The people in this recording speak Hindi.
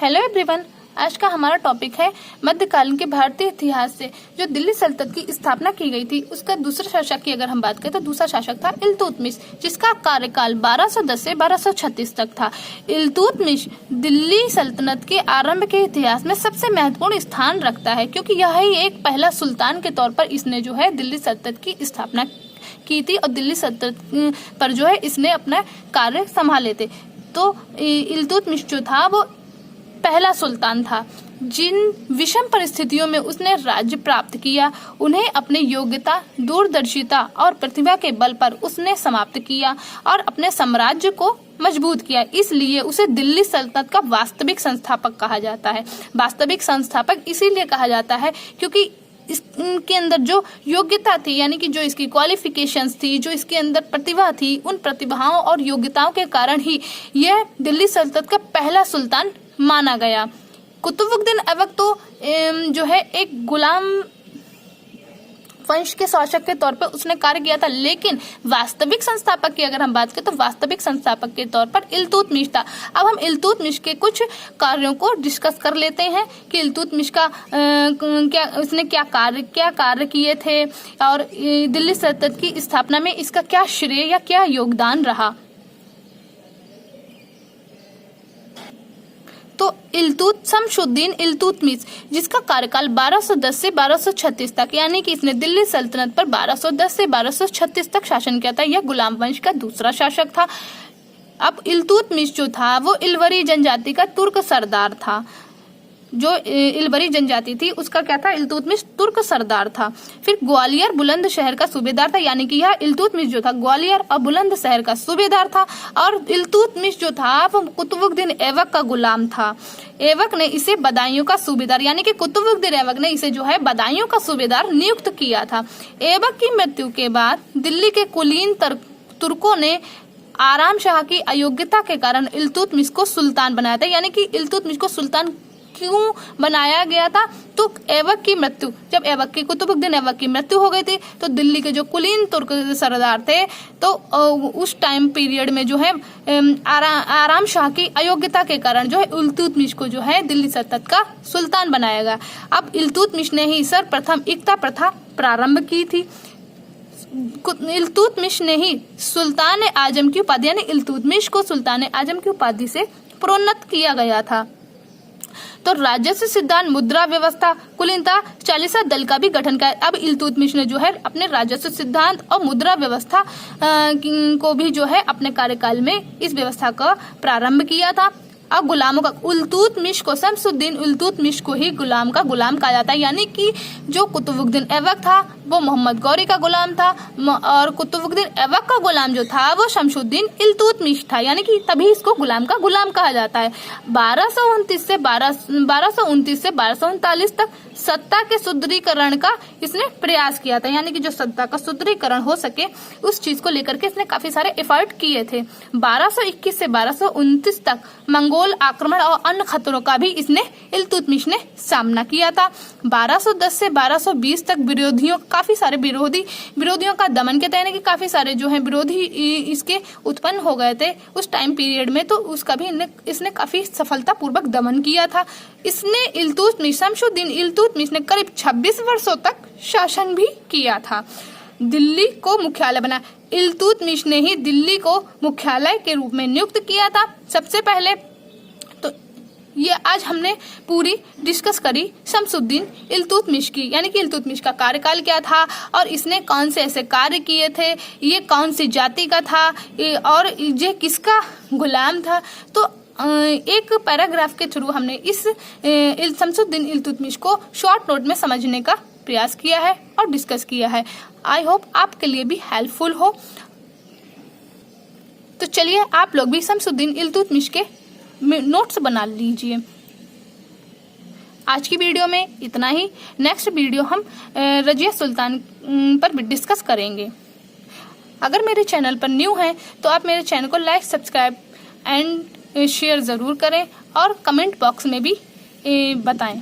हेलो एवरीवन, आज का हमारा टॉपिक है मध्यकालीन के भारतीय इतिहास से जो दिल्ली सल्तनत की स्थापना की गई थी उसका दूसरे शासक की अगर हम बात करें तो दूसरा शासक था इल्तुतमिश, जिसका कार्यकाल 1210 से 1236 तक था। इल्तुतमिश दिल्ली सल्तनत के आरंभ के इतिहास में सबसे महत्वपूर्ण स्थान रखता है क्योंकि यह ही एक पहला सुल्तान के तौर पर इसने जो है दिल्ली सल्तनत की स्थापना की थी और दिल्ली सल्तनत पर जो है इसने अपना कार्य संभाले थे। तो इल्तुतमिश जो था वो पहला सुल्तान था जिन विषम परिस्थितियों में उसने राज्य प्राप्त किया, उन्हें अपनी योग्यता, दूरदर्शिता और प्रतिभा के बल पर उसने समाप्त किया और अपने साम्राज्य को मजबूत किया। इसलिए उसे दिल्ली सल्तनत का वास्तविक संस्थापक कहा जाता है। वास्तविक संस्थापक इसीलिए कहा जाता है क्योंकि इसके अंदर जो योग्यता थी, यानी कि जो इसकी क्वालिफिकेशंस थी, जो इसके अंदर प्रतिभा थी, उन प्रतिभाओं और योग्यताओं के कारण ही यह दिल्ली सल्तनत का पहला सुल्तान माना गया। कुतुबुद्दीन ऐबक तो जो है एक गुलाम वंश के शासक के तौर पर उसने कार्य किया था, लेकिन वास्तविक संस्थापक की अगर हम बात करें तो वास्तविक संस्थापक के तौर पर इल्तुतमिश था। अब हम इल्तुतमिश के कुछ कार्यों को डिस्कस कर लेते हैं कि इल्तुतमिश का उसने क्या कार्य किए थे और दिल्ली सल्तनत की स्थापना में इसका क्या श्रेय या क्या योगदान रहा। तो शमसुद्दीन इल्तुतमिश, जिसका कार्यकाल 1210 से 1236 तक, यानी कि इसने दिल्ली सल्तनत पर 1210 से 1236 तक शासन किया था। यह गुलाम वंश का दूसरा शासक था। अब इल्तुतमिश जो था वो इलवरी जनजाति का तुर्क सरदार था। जो इलवरी जनजाति थी उसका क्या था, इल्तुतमिश तुर्क सरदार था। फिर ग्वालियर बुलंद शहर का सूबेदार था, यानी कि यह इल्तुतमिश जो था ग्वालियर और बुलंद शहर का सूबेदार था। और इल्तुतमिश जो था वो कुतुबुद्दीन ऐबक का गुलाम था। ऐबक ने इसे बदायूं का सूबेदार, यानी कि कुतुबुद्दीन ऐबक ने इसे जो है बदायूं का सूबेदार नियुक्त किया था। ऐबक की मृत्यु के बाद दिल्ली के कुलीन तुर्कों ने आराम शाह की अयोग्यता के कारण इल्तुतमिश को सुल्तान बनाया था। यानी कि इल्तुतमिश को सुल्तान क्यों बनाया गया था, तो ऐबक की मृत्यु, जब कुतुबुद्दीन ऐबक की मृत्यु हो गई थी तो दिल्ली के जो कुलीन तुर्क सरदार थे तो उस टाइम पीरियड में जो है आराम शाह की अयोग्यता के कारण जो है इल्तुतमिश को जो है दिल्ली सल्तनत का सुल्तान बनाया गया। अब इल्तुतमिश ने ही सर्वप्रथम इक्ता प्रथा प्रारंभ की थी। इल्तुतमिश ने ही सुल्तान आजम की उपाधि, यानी इल्तुतमिश को सुल्तान आजम की उपाधि से प्रोन्नत किया गया था। तो राजस्व सिद्धांत, मुद्रा व्यवस्था, कुलीनता चालीसा दल का भी गठन किया। अब इल्तुतमिश ने जो है अपने राजस्व सिद्धांत और मुद्रा व्यवस्था को भी जो है अपने कार्यकाल में इस व्यवस्था का प्रारंभ किया था। अब गुलामों का, इल्तुतमिश को, शमसुद्दीन इल्तुतमिश को ही गुलाम का गुलाम कहा जाता है। यानी कि जो कुतुबुद्दीन ऐबक था वो मोहम्मद गौरी का गुलाम था और कुतुबुद्दीन ऐबक का गुलाम जो था वो शमसुद्दीन इल्तुतमिश था, यानी कि तभी इसको गुलाम का गुलाम कहा जाता है। 1229 से 1239 तक सत्ता के सुदृढ़ीकरण का इसने प्रयास किया था, यानी कि जो सत्ता का सुदृढ़ीकरण हो सके उस चीज को लेकर के इसने काफी सारे एफर्ट किए थे। 1221 से 1229 तक मंगोल आक्रमण और अन्य खतरों का भी इसने इल्तुतमिश ने सामना किया था। 1210 से 1220 तक काफी सारे विरोधियों का दमन किया था, यानी कि काफी सारे जो है विरोधी इसके उत्पन्न हो गए थे उस टाइम पीरियड में, तो उसका भी इसने काफी सफलता पूर्वक दमन किया था। इसने शमसुद्दीन इल्तुतमिश ने करीब 26 वर्षों तक शासन भी किया था। दिल्ली को मुख्यालय बना, इल्तुतमिश ने ही दिल्ली को मुख्यालय के रूप में नियुक्त किया था सबसे पहले। तो ये आज हमने पूरी डिस्कस करी शमसुद्दीन इल्तुतमिश की, यानी कि इल्तुतमिश का कार्यकाल क्या था और इसने कौन से ऐसे कार्य किए थे, ये कौन सी जाति का था और ये किसका गुलाम था। तो एक पैराग्राफ के थ्रू हमने इस शमसुद्दीन इल्तुतमिश को शॉर्ट नोट में समझने का प्रयास किया है और डिस्कस किया है। आई होप आपके लिए भी हेल्पफुल हो। तो चलिए आप लोग भी शमसुद्दीन इल्तुतमिश के नोट्स बना लीजिए। आज की वीडियो में इतना ही। नेक्स्ट वीडियो हम रजिया सुल्तान पर डिस्कस करेंगे। अगर मेरे चैनल पर न्यू हैं तो आप मेरे चैनल को लाइक, सब्सक्राइब एंड शेयर ज़रूर करें और कमेंट बॉक्स में भी बताएं।